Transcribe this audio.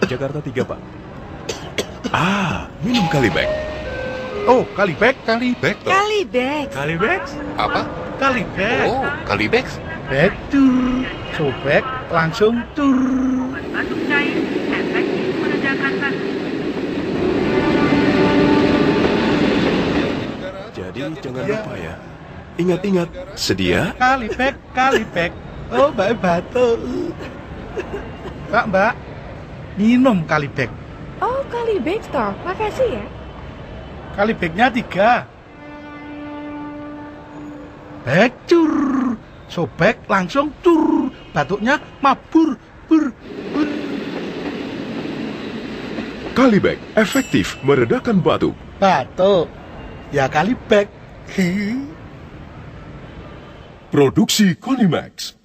Jakarta 3, Pak. Minum Kalibex. Oh, Kalibex, Kalibex. Kalibex. Kalibex? Apa? Kalibex. Oh, Kalibex. Betul. Sobek langsung tur. Batuk cair, efektif meredakan batuk. Jadi jangan lupa ya. Ingat-ingat, sedia? Kalibex, Kalibex. Obat Batuk. Mbak, minum Kalibex. Oh, Kalibex toh. Makasih ya. Kalibexnya 3. Becur. Sobek langsung tur. Batuknya mabur. Bur. Kalibex, efektif meredakan batuk. Batuk. Ya Kalibex. Produksi Kalibex.